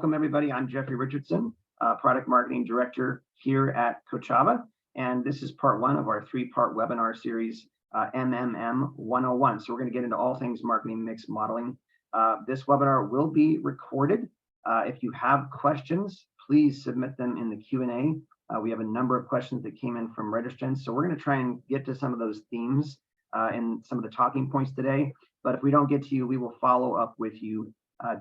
welcome everybody. I'm Jeffrey Richardson, Product Marketing Director here at Kochava, and this is part one of our three-part webinar series, MMM 101. So we're going to get into all things marketing mix modeling. This webinar will be recorded. If you have questions, please submit them in the Q&A. We have a number of questions that came in from registrants, so we're going to try and get to some of those themes and some of the talking points today. But if we don't get to you, we will follow up with you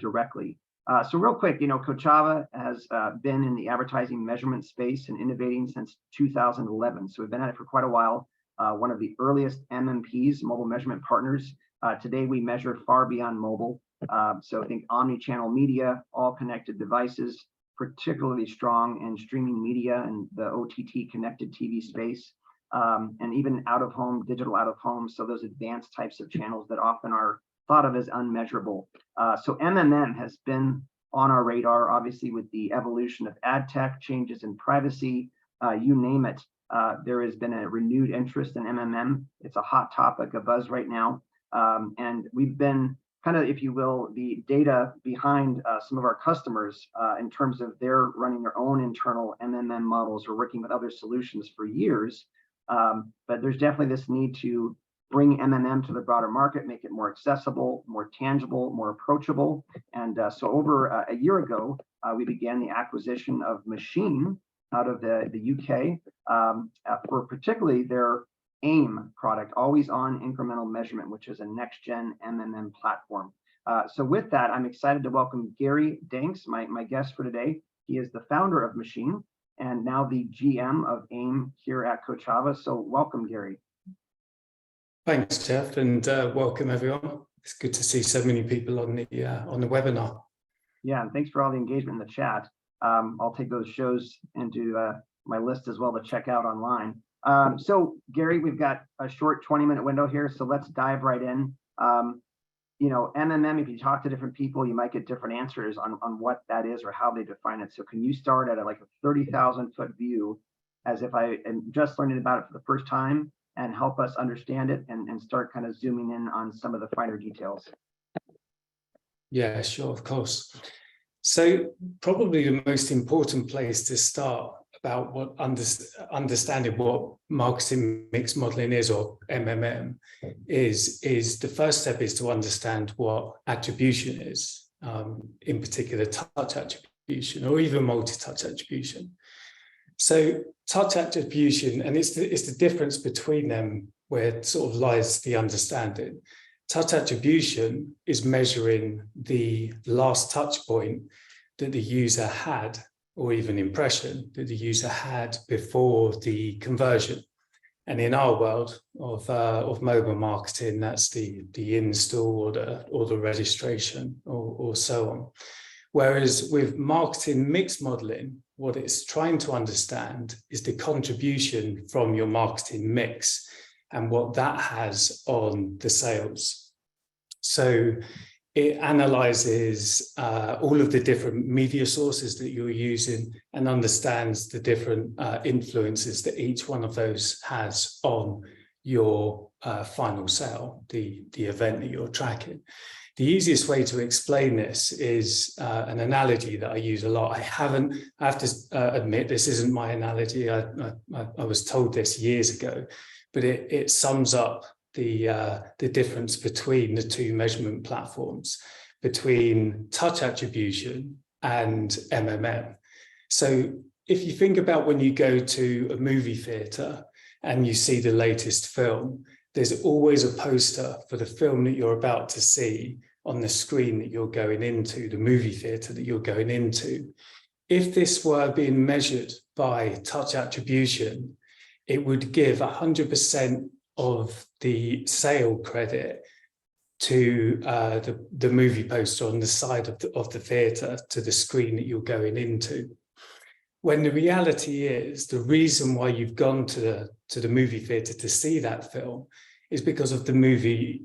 directly. So real quick, Kochava has been in the advertising measurement space and innovating since 2011. So we've been at it for quite a while. One of the earliest MMPs, mobile measurement partners. Today we measure far beyond mobile. So I think omni-channel media, all connected devices, particularly strong in streaming media and the OTT connected TV space, and even out-of-home, digital out-of-home. So those advanced types of channels that often are thought of as unmeasurable. So MMM has been on our radar, obviously, with the evolution of ad tech, changes in privacy, you name it. There has been a renewed interest in MMM. It's a hot topic, a buzz right now. And we've been kind of, if you will, the data behind some of our customers in terms of their running their own internal MMM models or working with other solutions for years. But there's definitely this need to bring MMM to the broader market, make it more accessible, more tangible, more approachable. And so over a year ago, we began the acquisition of Machine out of the UK for particularly their AIM product, always on incremental measurement, which is a next-gen MMM platform. So with that, I'm excited to welcome Gary Danks, my guest for today. He is the founder of Machine and now the GM of AIM here at Kochava. So welcome, Gary. Thanks, Jeff, and welcome everyone. It's good to see so many people on the webinar. Yeah, and thanks for all the engagement in the chat. I'll take those shows into my list as well to check out online. So Gary, we've got a short 20-minute window here, so let's dive right in. MMM, if you talk to different people, you might get different answers on what that is or how they define it. So can you start at like a 30,000-foot view as if I am just learning about it for the first time and help us understand it and start kind of zooming in on some of the finer details? Yeah, sure, of course. So probably the most important place to start about what understanding what marketing mix modeling is, or MMM is the first step is to understand what attribution is, in particular touch attribution or even multi-touch attribution. So touch attribution, and it's the difference between them where it sort of lies the understanding. Touch attribution is measuring the last touch point that the user had, or even impression that the user had before the conversion. And in our world of mobile marketing, that's the install or the registration or so on. Whereas with marketing mix modeling, what it's trying to understand is the contribution from your marketing mix and what that has on the sales. So it analyzes all of the different media sources that you're using and understands the different influences that each one of those has on your final sale, the event that you're tracking. The easiest way to explain this is an analogy that I use a lot. I have to admit, this isn't my analogy. I was told this years ago, but it sums up the difference between the two measurement platforms, between touch attribution and MMM. So if you think about when you go to a movie theatre and you see the latest film, there's always a poster for the film that you're about to see on the screen that you're going into, the movie theatre that you're going into. If this were being measured by touch attribution, it would give 100% of the sale credit to the movie poster on the side of the theatre, to the screen that you're going into. When the reality is, the reason why you've gone to the movie theatre to see that film is because of the movie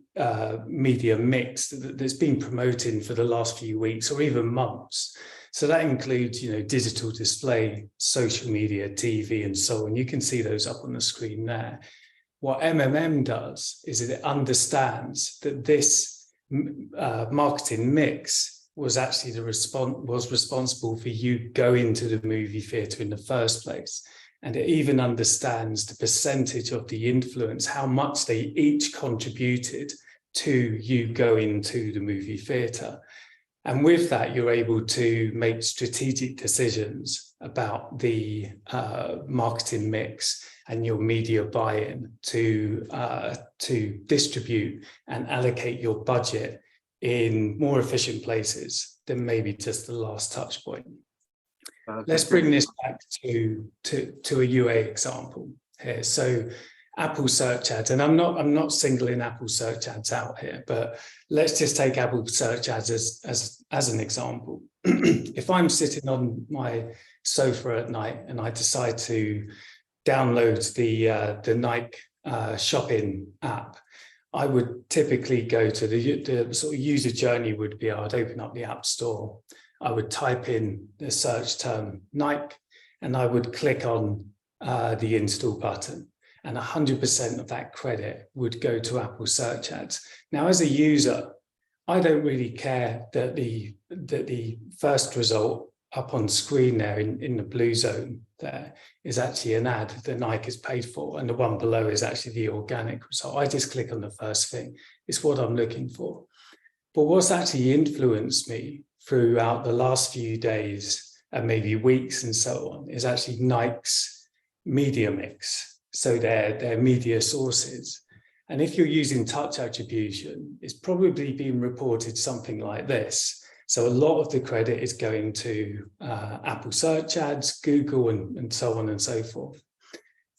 media mix that's been promoted for the last few weeks or even months. So that includes, digital display, social media, TV, and so on. You can see those up on the screen there. What MMM does is it understands that this marketing mix was actually responsible for you going to the movie theatre in the first place. And it even understands the percentage of the influence, how much they each contributed to you going to the movie theatre. And with that, you're able to make strategic decisions about the marketing mix and your media buy-in to distribute and allocate your budget in more efficient places than maybe just the last touch point. Let's bring this back to a UA example here. So Apple search ads, and I'm not singling Apple search ads out here, but let's just take Apple search ads as an example. If I'm sitting on my sofa at night and I decide to download the Nike shopping app, I would typically go to the sort of user journey would be I'd open up the App Store, I would type in the search term Nike, and I would click on the install button. And 100% of that credit would go to Apple search ads. Now, as a user, I don't really care that the first result up on screen there in the blue zone there is actually an ad that Nike has paid for, and the one below is actually the organic result. I just click on the first thing. It's what I'm looking for. But what's actually influenced me throughout the last few days and maybe weeks and so on is actually Nike's media mix. So their media sources. And if you're using touch attribution, it's probably being reported something like this. So a lot of the credit is going to Apple search ads, Google, and so on and so forth.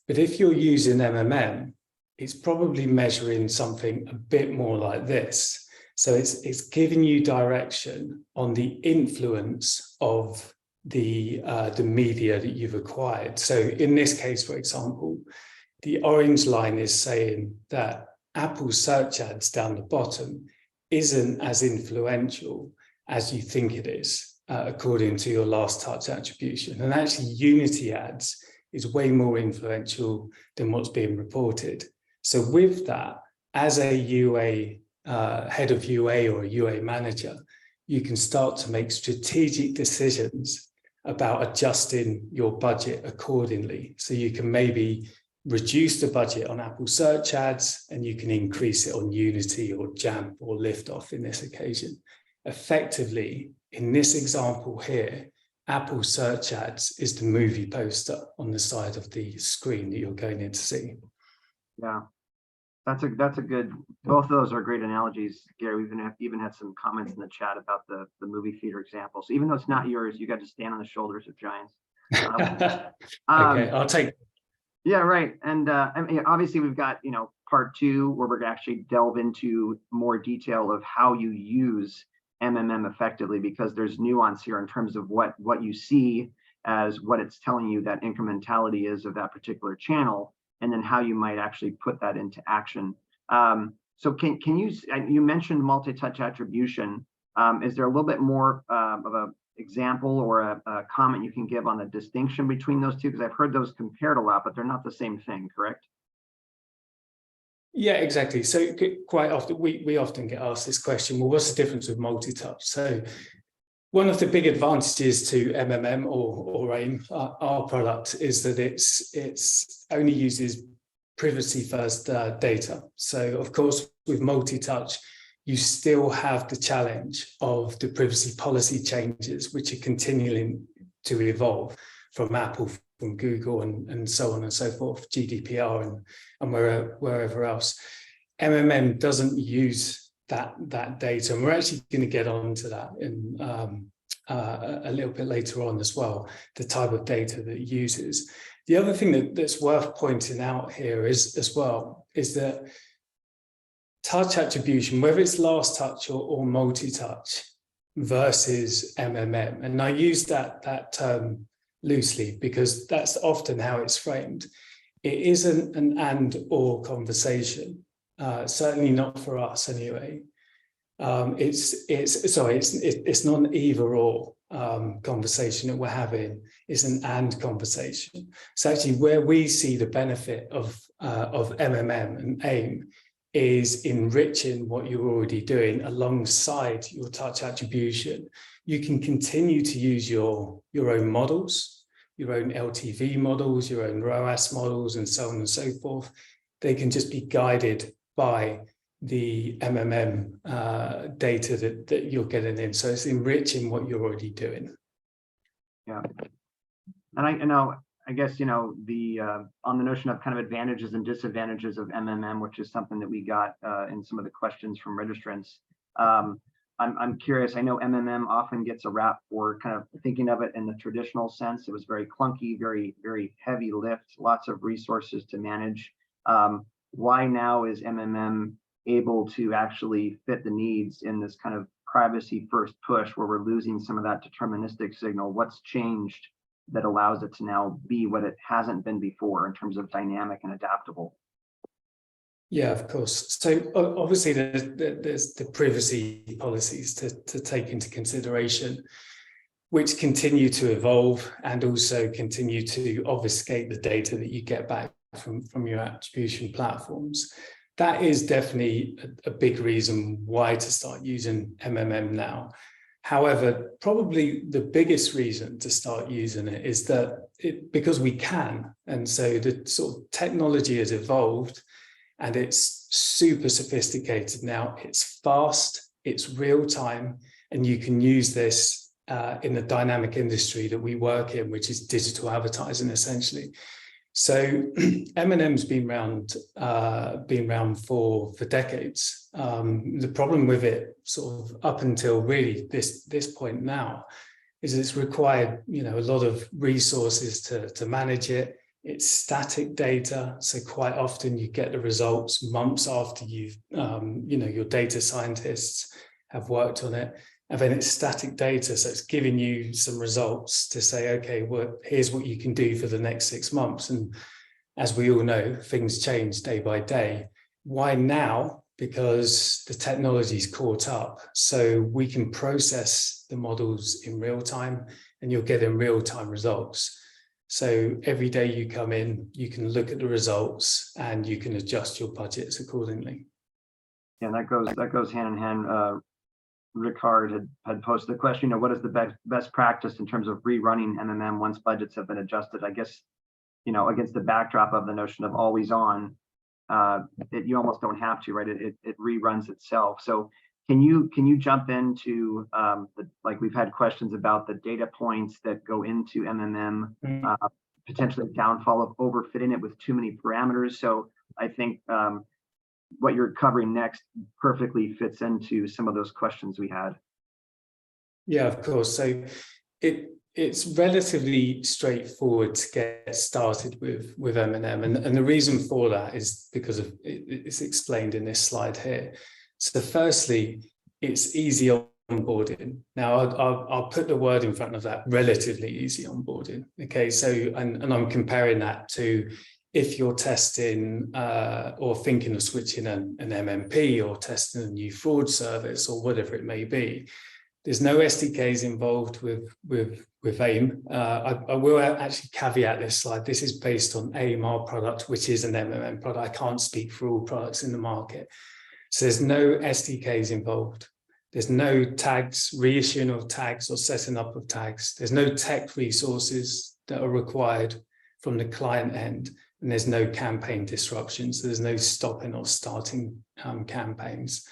But if you're using MMM, it's probably measuring something a bit more like this. So it's giving you direction on the influence of the media that you've acquired. So in this case, for example, the orange line is saying that Apple search ads down the bottom isn't as influential as you think it is, according to your last touch attribution. And actually Unity ads is way more influential than what's being reported. So with that, as a UA, head of UA or a UA manager, you can start to make strategic decisions about adjusting your budget accordingly. So you can maybe reduce the budget on Apple search ads and you can increase it on Unity or Jamp or Liftoff in this occasion. Effectively, in this example here, Apple search ads is the movie poster on the side of the screen that you're going in to see. Yeah, that's a good, both of those are great analogies, Gary. We've even had some comments in the chat about the movie theater example. So even though it's not yours, you got to stand on the shoulders of giants. Okay, I'll take. Yeah, right. And I mean, obviously we've got, part 2 where we're going to actually delve into more detail of how you use MMM effectively, because there's nuance here in terms of what you see as what it's telling you that incrementality is of that particular channel, and then how you might actually put that into action. So can you mentioned multi-touch attribution. Is there a little bit more of a example or a comment you can give on the distinction between those two? Because I've heard those compared a lot, but they're not the same thing, correct? Yeah, exactly. So quite often we often get asked this question, well, what's the difference with multi-touch? So one of the big advantages to MMM or AIM, our product, is that it's only uses privacy first data. So of course, with multi-touch, you still have the challenge of the privacy policy changes, which are continuing to evolve from Apple, from Google, and so on and so forth, GDPR and wherever else. MMM doesn't use that data, and we're actually going to get onto that in a little bit later on as well, the type of data that it uses. The other thing that's worth pointing out here is that touch attribution, whether it's last touch or multi-touch versus MMM, and I use that term loosely because that's often how it's framed. It isn't an and or conversation, certainly not for us anyway. It's not an either or conversation that we're having. It's an and conversation. So actually, where we see the benefit of MMM and AIM is enriching what you're already doing alongside your touch attribution. You can continue to use your own models, your own LTV models, your own ROAS models, and so on and so forth. They can just be guided by the MMM data that you're getting in. So it's enriching what you're already doing. Yeah. And I guess, the on the notion of kind of advantages and disadvantages of MMM, which is something that we got in some of the questions from registrants. I'm curious. I know MMM often gets a rap for kind of thinking of it in the traditional sense. It was very clunky, very, very heavy lift, lots of resources to manage. Why now is MMM able to actually fit the needs in this kind of privacy first push where we're losing some of that deterministic signal? What's changed that allows it to now be what it hasn't been before in terms of dynamic and adaptable? Yeah, of course. So obviously there's the privacy policies to take into consideration, which continue to evolve and also continue to obfuscate the data that you get back from your attribution platforms. That is definitely a big reason why to start using MMM now. However, probably the biggest reason to start using it is that because we can. And so the sort of technology has evolved and it's super sophisticated now. It's fast, it's real time, and you can use this in the dynamic industry that we work in, which is digital advertising essentially. So M&M's been around for decades. The problem with it, sort of up until really this point now, is it's required a lot of resources to manage it. It's static data, so quite often you get the results months after you've your data scientists have worked on it. And then it's static data, so it's giving you some results to say, okay, well, here's what you can do for the next 6 months. And as we all know, things change day by day. Why now? Because the technology's caught up. So we can process the models in real time and you're getting real-time results. So every day you come in, you can look at the results and you can adjust your budgets accordingly. Yeah, that goes hand in hand. Ricard had posted the question, what is the best practice in terms of rerunning MMM once budgets have been adjusted? I guess, against the backdrop of the notion of always on, you almost don't have to, right? It reruns itself. So can you jump into like we've had questions about the data points that go into MMM, potentially downfall of overfitting it with too many parameters. So I think what you're covering next perfectly fits into some of those questions we had. Yeah, of course. So it's relatively straightforward to get started with M&M. And the reason for that is because of it's explained in this slide here. So firstly, it's easy onboarding. Now I'll put the word in front of that, relatively easy onboarding. Okay, so and I'm comparing that to if you're testing or thinking of switching an MMP or testing a new fraud service or whatever it may be, there's no SDKs involved with AIM. I will actually caveat this slide. This is based on AIM, our product, which is an MMM product. I can't speak for all products in the market. So there's no SDKs involved. There's no tags, reissuing of tags or setting up of tags. There's no tech resources that are required from the client end. And there's no campaign disruptions. So there's no stopping or starting campaigns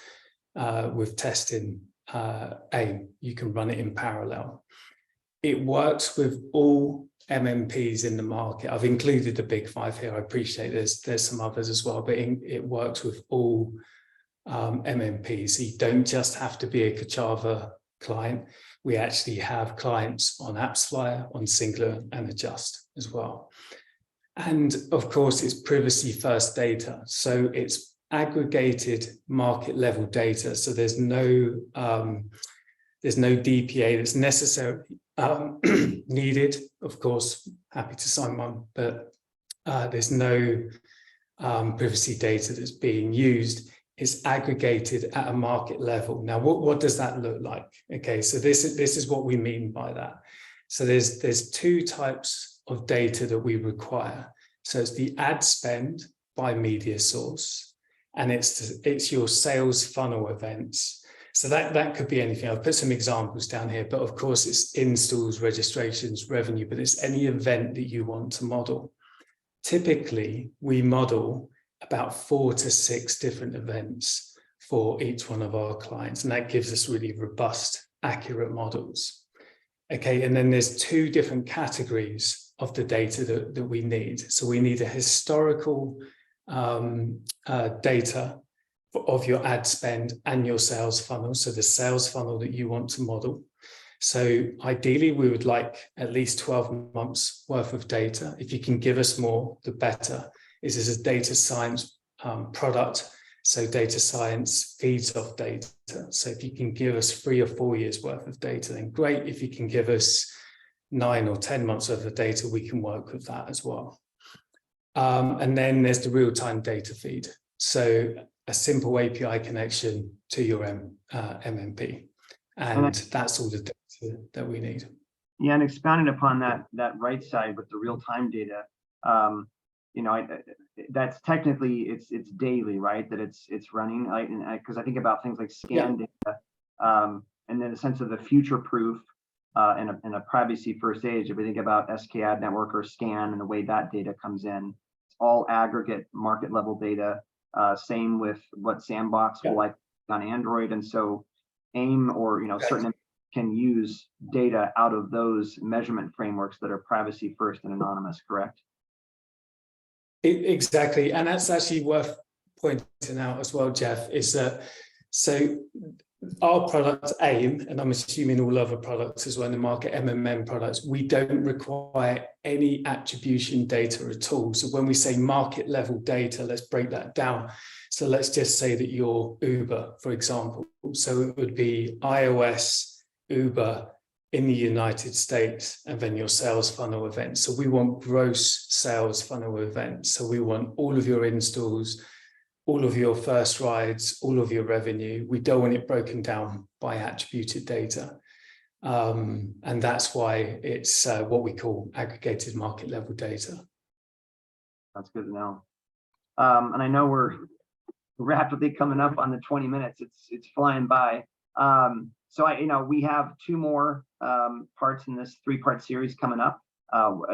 with testing AIM. You can run it in parallel. It works with all MMPs in the market. I've included the big 5 here. I appreciate there's some others as well, but it works with all MMPs. So you don't just have to be a Kochava client. We actually have clients on AppsFlyer, on Singular, and Adjust as well. And of course, it's privacy first data. So it's aggregated market level data. So there's no DPA that's necessarily needed. Of course, happy to sign one, but there's no privacy data that's being used. It's aggregated at a market level. Now, what does that look like? Okay, so this is what we mean by that. So there's 2 types of data that we require. So it's the ad spend by media source and it's your sales funnel events. So that could be anything. I've put some examples down here, but of course it's installs, registrations, revenue, but it's any event that you want to model. Typically, we model about 4 to 6 different events for each one of our clients, and that gives us really robust, accurate models. Okay, and then there's 2 different categories of the data that we need. So we need a historical data of your ad spend and your sales funnel, so the sales funnel that you want to model. So ideally, we would like at least 12 months worth of data. If you can give us more, the better. This is a data science product, so data science feeds off data. So if you can give us 3 or 4 years worth of data, then great. If you can give us 9 or 10 months worth of data, we can work with that as well. And then there's the real-time data feed. So a simple API connection to your MMP. And that's all the data that we need. Yeah, and expounding upon that right side with the real-time data, that's technically it's daily, right? That it's running, because I think about things like scan data, and then a sense of the future-proof in a privacy-first age. If we think about SKAd network or scan and the way that data comes in, it's all aggregate market-level data. Same with what Sandbox will like on Android, and so AIM or certain can use data out of those measurement frameworks that are privacy first and anonymous, correct? Exactly, and that's actually worth pointing out as well, Jeff, is that so our product AIM, and I'm assuming all other products as well in the market, MMM products, we don't require any attribution data at all. So when we say market level data, let's break that down. So let's just say that you're Uber, for example. So it would be iOS, Uber in the United States, and then your sales funnel events. So we want gross sales funnel events. So we want all of your installs, all of your first rides, all of your revenue. We don't want it broken down by attributed data. And that's why it's what we call aggregated market level data. That's good to know. And I know we're rapidly coming up on the 20 minutes. It's flying by. So we have 2 more parts in this 3-part series coming up.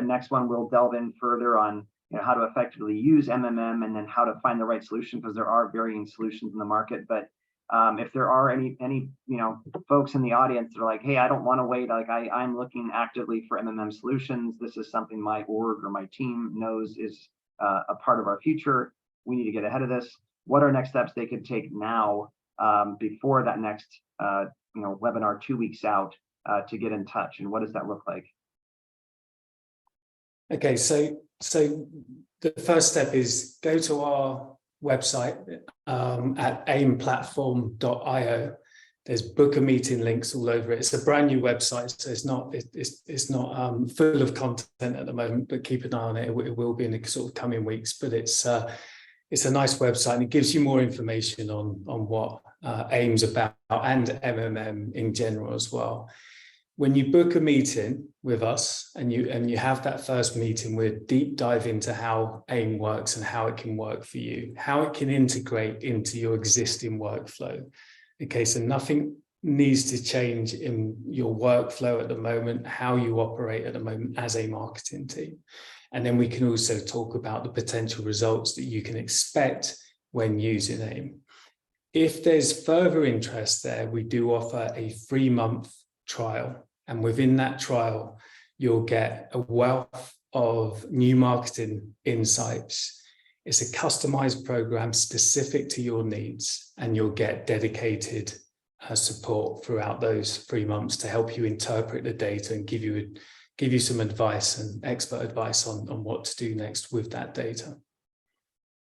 Next one, we'll delve in further on how to effectively use MMM, and then how to find the right solution, because there are varying solutions in the market. But if there are any folks in the audience that are like, hey, I don't want to wait, like I'm looking actively for MMM solutions, this is something my org or my team knows is a part of our future, we need to get ahead of this. What are next steps they could take now before that next webinar 2 weeks out to get in touch, and what does that look like? Okay, so the first step is go to our website at aimplatform.io. There's book a meeting links all over it. It's a brand new website, so it's not full of content at the moment, but keep an eye on it. It will be in the sort of coming weeks. But it's a nice website, and it gives you more information on what AIM's about, and MMM in general as well. When you book a meeting with us and you have that first meeting, we'll deep dive into how AIM works and how it can work for you, how it can integrate into your existing workflow. Okay, so nothing needs to change in your workflow at the moment, how you operate at the moment as a marketing team. And then we can also talk about the potential results that you can expect when using AIM. If there's further interest there, we do offer a 3-month trial. And within that trial, you'll get a wealth of new marketing insights. It's a customized program specific to your needs, and you'll get dedicated support throughout those 3 months to help you interpret the data and give you some advice and expert advice on what to do next with that data.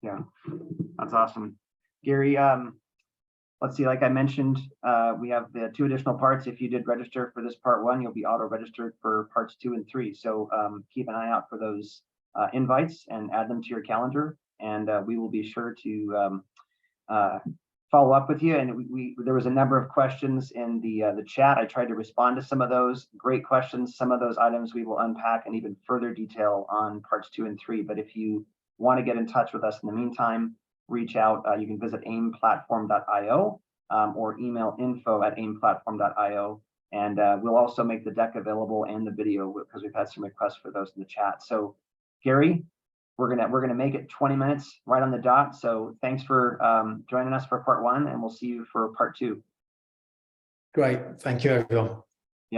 Yeah, that's awesome. Gary, let's see, like I mentioned, we have the 2 additional parts. If you did register for this part 1, you'll be auto-registered for parts 2 and 3. So keep an eye out for those invites and add them to your calendar. And we will be sure to follow up with you. And there was a number of questions in the chat. I tried to respond to some of those. Great questions. Some of those items we will unpack in even further detail on parts 2 and 3. But if you want to get in touch with us in the meantime, reach out. You can visit aimplatform.io or email info@aimplatform.io. And we'll also make the deck available and the video because we've had some requests for those in the chat. So Gary, we're gonna make it 20 minutes right on the dot. So thanks for joining us for part 1, and we'll see you for part 2. Great. Thank you, everyone.